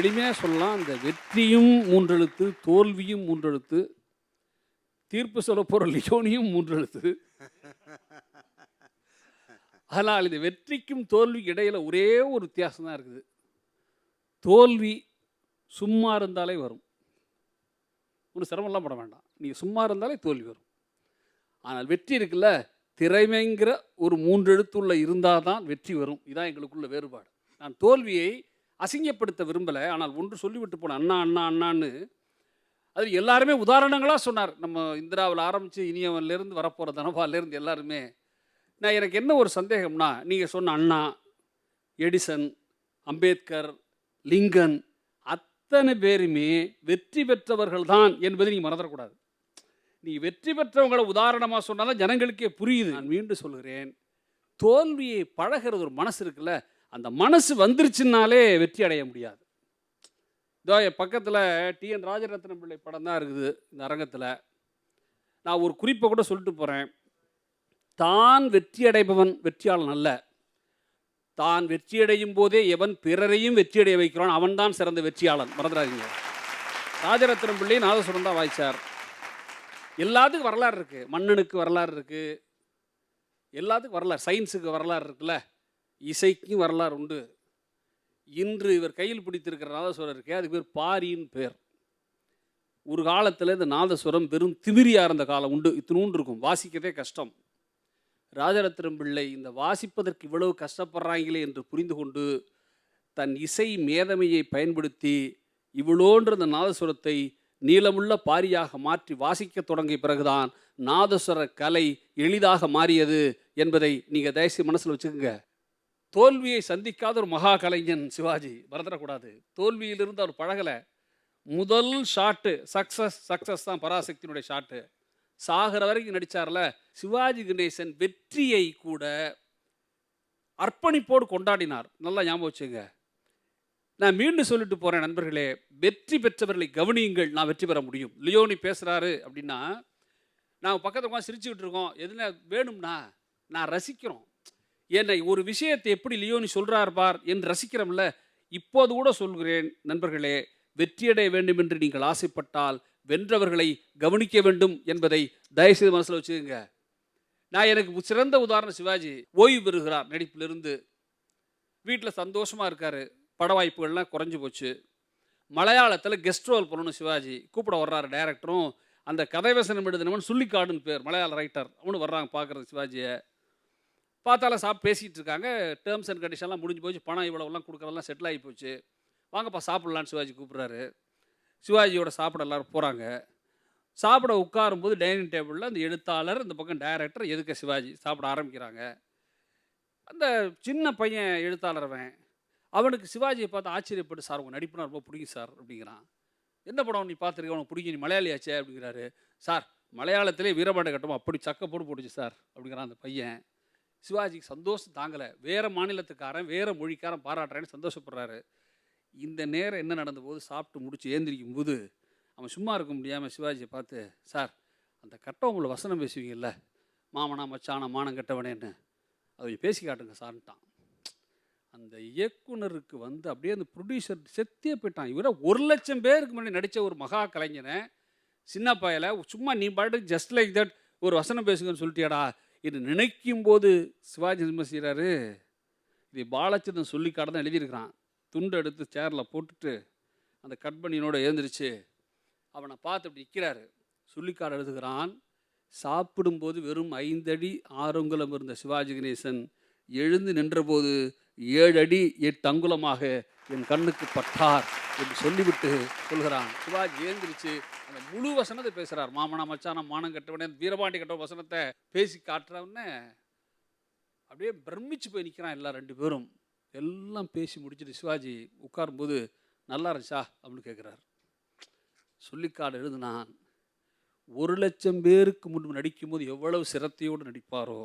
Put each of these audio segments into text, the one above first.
எளிமையாக சொல்லலாம், இந்த வெற்றியும் மூன்றெழுத்து, தோல்வியும் மூன்றெழுத்து, தீர்ப்பு சொல்ல போகிற லியோனியும் மூன்றெழுத்து. ஆனால் இந்த வெற்றிக்கும் தோல்விக்கு இடையில் ஒரே ஒரு வித்தியாசம் தான் இருக்குது. தோல்வி சும்மா இருந்தாலே வரும். ஒன்றும் சிரமம்லாம் பட வேண்டாம், நீங்கள் சும்மா இருந்தாலே தோல்வி வரும். ஆனால் வெற்றி இருக்குல்ல, திறமைங்கிற ஒரு மூன்றெழுத்துள்ள இருந்தால் தான் வெற்றி வரும். இதுதான் எங்களுக்குள்ள வேறுபாடு. நான் தோல்வியை அசிங்கப்படுத்த விரும்பலை, ஆனால் ஒன்று சொல்லிவிட்டு போனேன், அண்ணா அண்ணா அண்ணான்னு. அது எல்லாருமே உதாரணங்களாக சொன்னார். நம்ம இந்திராவில் ஆரம்பித்து இனியவன்லேருந்து வரப்போகிற தனபாலேருந்து எல்லாருமே. நான் எனக்கு என்ன ஒரு சந்தேகம்னா, நீங்கள் சொன்ன அண்ணா, எடிசன், அம்பேத்கர், லிங்கன் அத்தனை பேருமே வெற்றி பெற்றவர்கள் தான் என்பதை நீங்கள் மறந்துடக்கூடாது. நீங்கள் வெற்றி பெற்றவங்களை உதாரணமாக சொன்னாலும் ஜனங்களுக்கே புரியுது. நான் மீண்டும் சொல்கிறேன், தோல்வியை பழகிறது ஒரு மனசு இருக்குல்ல, அந்த மனசு வந்துருச்சுன்னாலே வெற்றி அடைய முடியாது. இதோ என் பக்கத்தில் டிஎன் ராஜரத்னம் பிள்ளை படம் தான் இருக்குது இந்த அரங்கத்தில். நான் ஒரு குறிப்பை கூட சொல்லிட்டு போகிறேன். தான் வெற்றி அடைபவன் வெற்றியாளன் அல்ல, தான் வெற்றியடையும் போதே எவன் பிறரையும் வெற்றியடைய வைக்கிறான் அவன் தான் சிறந்த வெற்றியாளன். மறந்துடாதீங்க. ராஜரத்னம் பிள்ளை நாதசுரம் தான் வாய்ச்சார். எல்லாத்துக்கும் வரலாறு இருக்குது. மன்னனுக்கு வரலாறு இருக்குது, எல்லாத்துக்கும் வரலாறு. சயின்ஸுக்கு வரலாறு இருக்குல்ல, இசைக்கும் வரலாறு உண்டு. இன்று இவர் கையில் பிடித்திருக்கிற நாதஸ்வரம் இருக்கே, அதுக்கு பேர் பாரின்னு பேர். ஒரு காலத்தில் இந்த நாதஸ்வரம் வெறும் திமிரியாக இருந்த காலம் உண்டு. இத்தினூன்று இருக்கும், வாசிக்கவே கஷ்டம். ராஜரத்னம் பிள்ளை இந்த வாசிப்பதற்கு இவ்வளவு கஷ்டப்படுறாங்களே என்று புரிந்து கொண்டு தன் இசை மேதமையை பயன்படுத்தி இவ்வளோன்ற அந்த நாதஸ்வரத்தை நீளமுள்ள பாரியாக மாற்றி வாசிக்க தொடங்கிய பிறகுதான் நாதஸ்வர கலை எளிதாக மாறியது என்பதை நீங்கள் தயவுசெய்து மனசில் வச்சுக்கோங்க. தோல்வியை சந்திக்காத ஒரு மகா கலைஞன் சிவாஜி, மறந்துடக்கூடாது. தோல்வியிலிருந்து அவர் பழகலை. முதல் ஷாட்டு சக்ஸஸ் தான் பராசக்தியினுடைய ஷாட்டு. சாகிற வரைக்கும் நடித்தார்ல. சிவாஜி கணேசன் வெற்றியை கூட அர்ப்பணிப்போடு கொண்டாடினார். நல்லா ஞாபகம் வச்சுங்க. நான் மீண்டும் சொல்லிட்டு போகிறேன் நண்பர்களே, வெற்றி பெற்றவர்களை கவனியுங்கள், நான் வெற்றி பெற முடியும். லியோனி பேசுகிறாரு அப்படின்னா நாங்கள் பக்கத்தில் உட்காந்து சிரிச்சுக்கிட்டு இருக்கோம். எதுனா வேணும்னா நான் ரசிக்கிறோம். என்னை ஒரு விஷயத்தை எப்படி லியோனி சொல்கிறார் பார் என்று ரசிக்கிறோம்ல. இப்போது கூட சொல்கிறேன் நண்பர்களே, வெற்றியடைய வேண்டும் என்று நீங்கள் ஆசைப்பட்டால் வென்றவர்களை கவனிக்க வேண்டும் என்பதை தயவுசெய்து மனசில் வச்சுக்கோங்க. எனக்கு சிறந்த உதாரணம் சிவாஜி. ஓய்வு பெறுகிறார் நடிப்பிலிருந்து, வீட்டில் சந்தோஷமாக இருக்கார். பட வாய்ப்புகள்லாம் குறைஞ்சி போச்சு. மலையாளத்தில் கெஸ்ட் ரோல் பண்ணணும் சிவாஜி. கூப்பிட வர்றாரு டைரக்டரும். அந்த கதைவசனம் எழுதினவன் சுள்ளிக்காடுன்னு பேர், மலையாள ரைட்டர். அவனு வர்றாங்க பார்க்குறது சிவாஜியை. பார்த்தாலும் பேசிகிட்டு இருக்காங்க. டேர்ம்ஸ் அண்ட் கண்டிஷன்லாம் முடிஞ்சு போச்சு, பணம் இவ்வளோலாம் கொடுக்குறதெல்லாம் செட்டில் ஆகி போச்சு. வாங்கப்பா சாப்பிட்லான்னு சிவாஜி கூப்பிட்றாரு. சிவாஜியோட சாப்பிட எல்லோரும் போகிறாங்க. சாப்பிட உட்காரும்போது டைனிங் டேபிளில் அந்த எழுத்தாளர், இந்த பக்கம் டைரக்டர், எதுக்க சிவாஜி சாப்பிட ஆரம்பிக்கிறாங்க. அந்த சின்ன பையன் எழுத்தாளர் அவனுக்கு சிவாஜியை பார்த்து ஆச்சரியப்பட்டு, சார் உங்கள் நடிப்புனா ரொம்ப பிடிக்கும் சார் அப்படிங்கிறான். என்ன படம் நீ பார்த்துருக்க, உனக்கு பிடிக்கும், நீ மலையாளியாச்சே அப்படிங்கிறாரு. சார் மலையாளத்திலே வீரபாண்ட கட்டம் அப்படி சக்க போட்டுச்சு சார் அப்படிங்கிறான் அந்த பையன். சிவாஜிக்கு சந்தோஷம் தாங்கலை. வேறு மாநிலத்துக்காரன் வேறு மொழிக்காரன் பாராட்டுறேன்னு சந்தோஷப்படுறாரு. இந்த நேரம் என்ன நடந்த போது, சாப்பிட்டு முடிச்சு ஏந்திரிக்கும் போது அவன் சும்மா இருக்க முடியாமல் சிவாஜியை பார்த்து, சார் அந்த கட்டவங்களை வசனம் பேசுவீங்கல்ல, மாமனா மச்சானா மானம் கட்டவனேன்னு, அதை பேசி காட்டுங்க சார்ன்ட்டான். அந்த இயக்குனருக்கு அப்படியே அந்த ப்ரொடியூசர் செத்தே போயிட்டான். இவரை 1,00,000 பேருக்கு முன்னாடி நடித்த ஒரு மகா கலைஞனை சின்ன பையலை சும்மா நீ பாட்டு ஜஸ்ட் லைக் தட் ஒரு வசனம் பேசுங்கன்னு சொல்லிட்டியாடா என்று நினைக்கும் போது சிவாஜி என்ன செய்கிறாரு, இது பாலச்சந்திரன் சொல்லிக்காடு தான் எழுதியிருக்கிறான். துண்டு எடுத்து சேரில் போட்டுட்டு அந்த கட்பனியனோட எழுந்திரிச்சு அவனை பார்த்து அப்படி நிற்கிறாரு. சொல்லிக்காடு எழுதுகிறான். சாப்பிடும்போது வெறும் 5 அடி 6 அங்குலம் இருந்த சிவாஜி கணேசன் எழுந்து நின்றபோது 7 அடி 8 அங்குலமாக என் கண்ணுக்கு பட்டார் என்று சொல்லிவிட்டு சொல்கிறான். சிவாஜி எழுந்திரிச்சு அந்த முழு வசனத்தை பேசுகிறார். மாமனா மச்சானா மானம் கட்டவனே வீரபாண்டி கட்ட வசனத்தை பேசி காட்டுறவனே அப்படியே பிரமிச்சு போய் நிற்கிறான். எல்லாம் 2 பேரும் எல்லாம் பேசி முடிச்சுட்டு சிவாஜி உட்காரும்போது, நல்லா இருந்துச்சா அப்படின்னு கேட்குறாரு. சொல்லிக்காடு எழுதுனான், 1,00,000 பேருக்கு முன்பு நடிக்கும்போது எவ்வளவு சிரத்தையோடு நடிப்பாரோ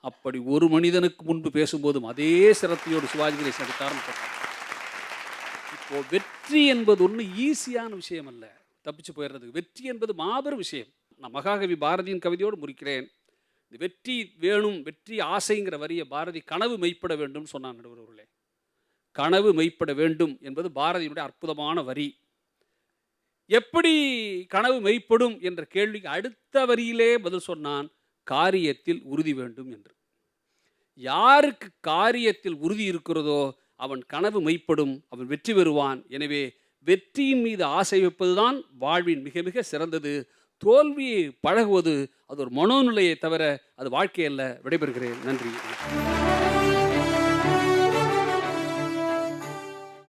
அப்படி ஒரு மனிதனுக்கு முன்பு பேசும்போதும் அதே சிரத்தையோடு சிவாஜி கணேசன் நடித்தார்னு போட்டார். இப்போ வெற்றி என்பது ஒன்று ஈஸியான விஷயம் அல்ல, தப்பிச்சு போயிடுறதுக்கு. வெற்றி என்பது மாபெரும் விஷயம். நான் மகாகவி பாரதியின் கவிதையோடு முடிக்கிறேன். இந்த வெற்றி வேணும், வெற்றி ஆசைங்கிற வரிய பாரதி கனவு மெய்ப்பட வேண்டும் சொன்னான். நடுவர்களே, கனவு மெய்ப்பட வேண்டும் என்பது பாரதியினுடைய அற்புதமான வரி. எப்படி கனவு மெய்ப்படும் என்ற கேள்விக்கு அடுத்த வரியிலே பதில் சொன்னான், காரியத்தில் உறுதி வேண்டும் என்று. யாருக்கு காரியத்தில் உறுதி இருக்கிறதோ அவன் கனவு மெய்ப்படும், அவன் வெற்றி பெறுவான். எனவே வெற்றியின் மீது ஆசை வைப்பதுதான் வாழ்வின் மிக மிக சிறந்தது. தோல்வியை பழகுவது அது ஒரு மனோநிலையை தவிர அது வாழ்க்கை அல்ல. விடைபெறுகிறேன். நன்றி.